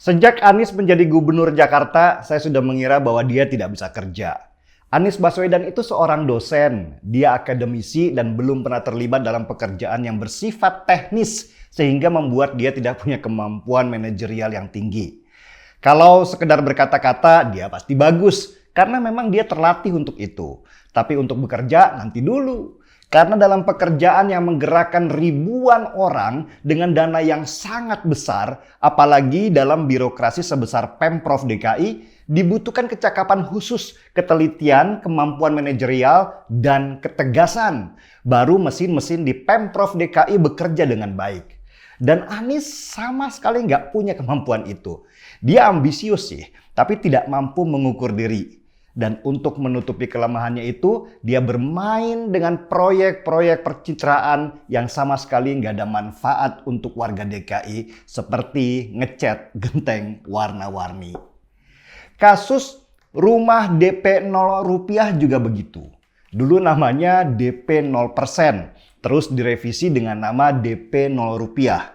Sejak Anies menjadi gubernur Jakarta, saya sudah mengira bahwa dia tidak bisa kerja. Anies Baswedan itu seorang dosen, dia akademisi dan belum pernah terlibat dalam pekerjaan yang bersifat teknis sehingga membuat dia tidak punya kemampuan manajerial yang tinggi. Kalau sekedar berkata-kata, dia pasti bagus karena memang dia terlatih untuk itu. Tapi untuk bekerja nanti dulu. Karena dalam pekerjaan yang menggerakkan ribuan orang dengan dana yang sangat besar, apalagi dalam birokrasi sebesar Pemprov DKI, dibutuhkan kecakapan khusus, ketelitian, kemampuan manajerial, dan ketegasan. Baru mesin-mesin di Pemprov DKI bekerja dengan baik. Dan Anies sama sekali nggak punya kemampuan itu. Dia ambisius sih, tapi tidak mampu mengukur diri. Dan untuk menutupi kelemahannya itu, dia bermain dengan proyek-proyek percitraan yang sama sekali nggak ada manfaat untuk warga DKI seperti ngecat genteng warna-warni. Kasus rumah DP 0 rupiah juga begitu. Dulu namanya DP 0%, terus direvisi dengan nama DP 0 rupiah.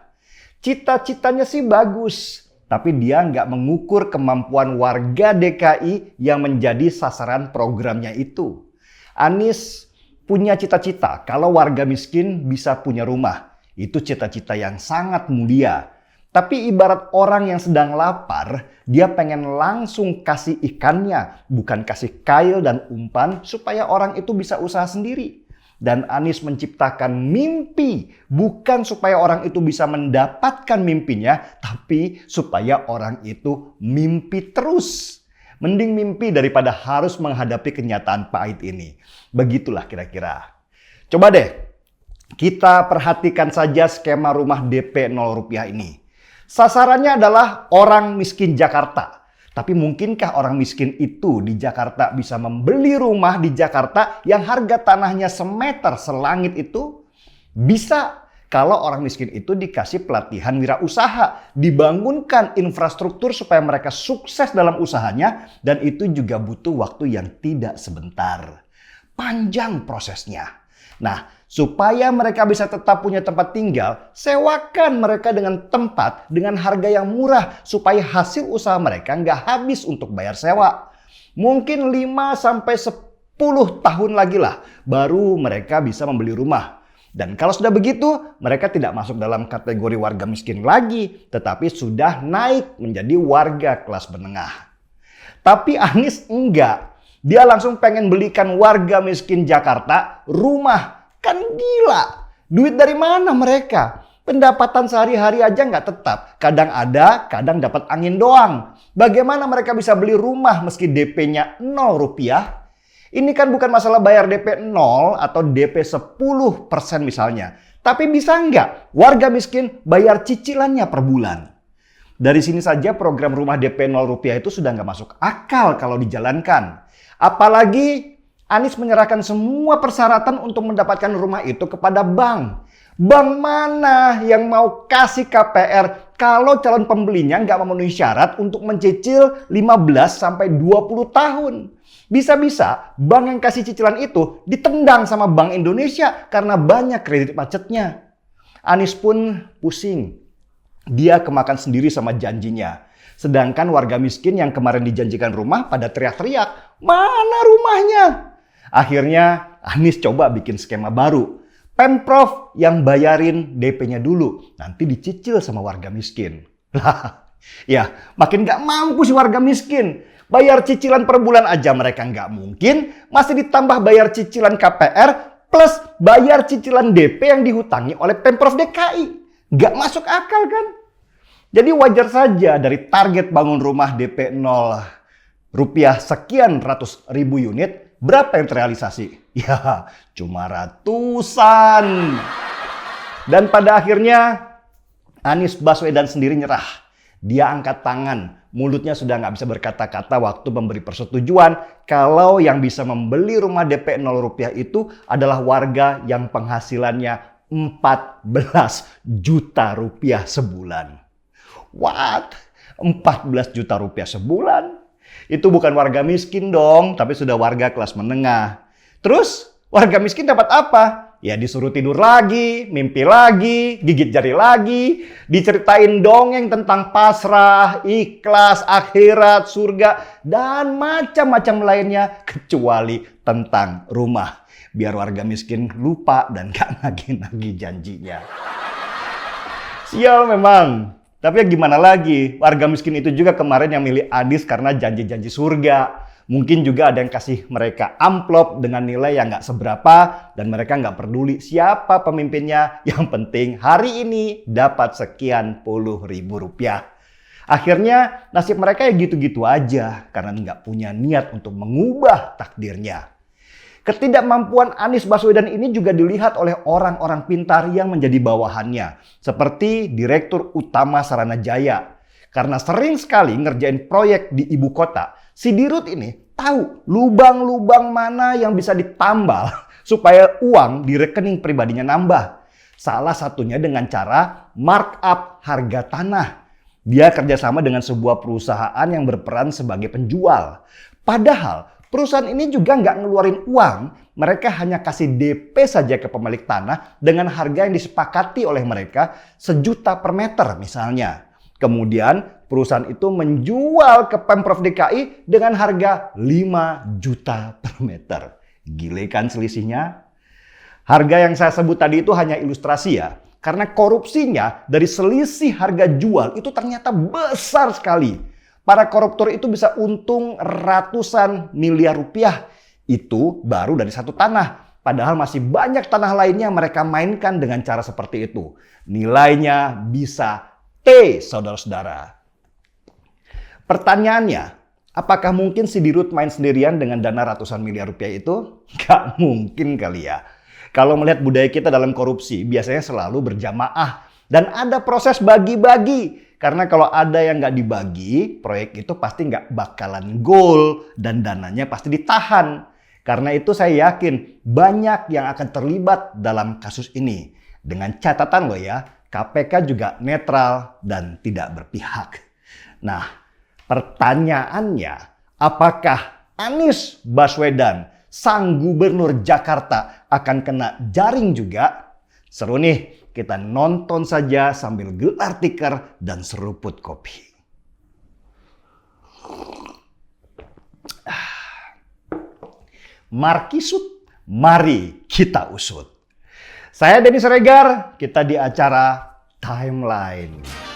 Cita-citanya sih bagus. Tapi dia nggak mengukur kemampuan warga DKI yang menjadi sasaran programnya itu. Anies punya cita-cita kalau warga miskin bisa punya rumah. Itu cita-cita yang sangat mulia. Tapi ibarat orang yang sedang lapar, dia pengen langsung kasih ikannya, bukan kasih kail dan umpan supaya orang itu bisa usaha sendiri. Dan Anies menciptakan mimpi, bukan supaya orang itu bisa mendapatkan mimpinya, tapi supaya orang itu mimpi terus. Mending mimpi daripada harus menghadapi kenyataan pahit ini. Begitulah kira-kira. Coba deh, kita perhatikan saja skema rumah DP 0 rupiah ini. Sasarannya adalah orang miskin Jakarta. Tapi mungkinkah orang miskin itu di Jakarta bisa membeli rumah di Jakarta yang harga tanahnya semeter selangit itu? Bisa kalau orang miskin itu dikasih pelatihan wirausaha, dibangunkan infrastruktur supaya mereka sukses dalam usahanya, dan itu juga butuh waktu yang tidak sebentar. Panjang prosesnya. Nah, supaya mereka bisa tetap punya tempat tinggal, sewakan mereka dengan tempat dengan harga yang murah supaya hasil usaha mereka nggak habis untuk bayar sewa. Mungkin 5-10 tahun lagi lah baru mereka bisa membeli rumah. Dan kalau sudah begitu, mereka tidak masuk dalam kategori warga miskin lagi, tetapi sudah naik menjadi warga kelas menengah. Tapi Anies enggak. Dia langsung pengen belikan warga miskin Jakarta rumah. Kan gila. Duit dari mana mereka? Pendapatan sehari-hari aja nggak tetap. Kadang ada, kadang dapat angin doang. Bagaimana mereka bisa beli rumah meski DP-nya 0 rupiah? Ini kan bukan masalah bayar DP 0 atau DP 10% misalnya. Tapi bisa nggak warga miskin bayar cicilannya per bulan? Dari sini saja program rumah DP 0 rupiah itu sudah nggak masuk akal kalau dijalankan. Apalagi Anies menyerahkan semua persyaratan untuk mendapatkan rumah itu kepada bank. Bank mana yang mau kasih KPR kalau calon pembelinya nggak memenuhi syarat untuk mencicil 15-20 tahun? Bisa-bisa bank yang kasih cicilan itu ditendang sama Bank Indonesia karena banyak kredit macetnya. Anies pun pusing. Dia kemakan sendiri sama janjinya. Sedangkan warga miskin yang kemarin dijanjikan rumah pada teriak-teriak, "Mana rumahnya?" Akhirnya Anies coba bikin skema baru. Pemprov yang bayarin DP-nya dulu, nanti dicicil sama warga miskin. Lah, ya makin gak mampu si warga miskin. Bayar cicilan per bulan aja mereka nggak mungkin, masih ditambah bayar cicilan KPR plus bayar cicilan DP yang dihutangi oleh Pemprov DKI. Nggak masuk akal kan? Jadi wajar saja dari target bangun rumah DP 0 rupiah sekian ratus ribu unit, berapa yang terrealisasi? Ya, cuma ratusan. Dan pada akhirnya Anies Baswedan sendiri nyerah. Dia angkat tangan, mulutnya sudah nggak bisa berkata-kata waktu memberi persetujuan kalau yang bisa membeli rumah DP 0 rupiah itu adalah warga yang penghasilannya 14 juta rupiah sebulan. What? 14 juta rupiah sebulan? Itu bukan warga miskin dong, tapi sudah warga kelas menengah. Terus warga miskin dapat apa? Ya disuruh tidur lagi, mimpi lagi, gigit jari lagi, diceritain dongeng tentang pasrah, ikhlas, akhirat, surga, dan macam-macam lainnya kecuali tentang rumah. Biar warga miskin lupa dan gak nagih-nagih janjinya. Sial memang. Tapi ya gimana lagi, warga miskin itu juga kemarin yang milih Anies karena janji-janji surga. Mungkin juga ada yang kasih mereka amplop dengan nilai yang nggak seberapa dan mereka nggak peduli siapa pemimpinnya. Yang penting hari ini dapat sekian puluh ribu rupiah. Akhirnya nasib mereka ya gitu-gitu aja karena nggak punya niat untuk mengubah takdirnya. Ketidakmampuan Anies Baswedan ini juga dilihat oleh orang-orang pintar yang menjadi bawahannya. Seperti Direktur Utama Saranajaya. Karena sering sekali ngerjain proyek di ibu kota, si Dirut ini tahu lubang-lubang mana yang bisa ditambal supaya uang di rekening pribadinya nambah. Salah satunya dengan cara markup harga tanah. Dia kerjasama dengan sebuah perusahaan yang berperan sebagai penjual. Padahal perusahaan ini juga nggak ngeluarin uang. Mereka hanya kasih DP saja ke pemilik tanah dengan harga yang disepakati oleh mereka 1 juta per meter misalnya. Kemudian perusahaan itu menjual ke Pemprov DKI dengan harga 5 juta per meter. Gile kan selisihnya? Harga yang saya sebut tadi itu hanya ilustrasi ya. Karena korupsinya dari selisih harga jual itu ternyata besar sekali. Para koruptor itu bisa untung ratusan miliar rupiah. Itu baru dari satu tanah. Padahal masih banyak tanah lainnya mereka mainkan dengan cara seperti itu. Nilainya bisa T, saudara-saudara. Pertanyaannya, apakah mungkin si Dirut main sendirian dengan dana ratusan miliar rupiah itu? Gak mungkin kali ya. Kalau melihat budaya kita dalam korupsi, biasanya selalu berjamaah. Dan ada proses bagi-bagi. Karena kalau ada yang gak dibagi, proyek itu pasti gak bakalan goal. Dan dananya pasti ditahan. Karena itu saya yakin banyak yang akan terlibat dalam kasus ini. Dengan catatan loh ya, KPK juga netral dan tidak berpihak. Nah, pertanyaannya, apakah Anies Baswedan, sang gubernur Jakarta, akan kena jaring juga? Seru nih, kita nonton saja sambil gelar tikar dan seruput kopi. Markisut, mari kita usut. Saya Denny Siregar, kita di acara Timeline.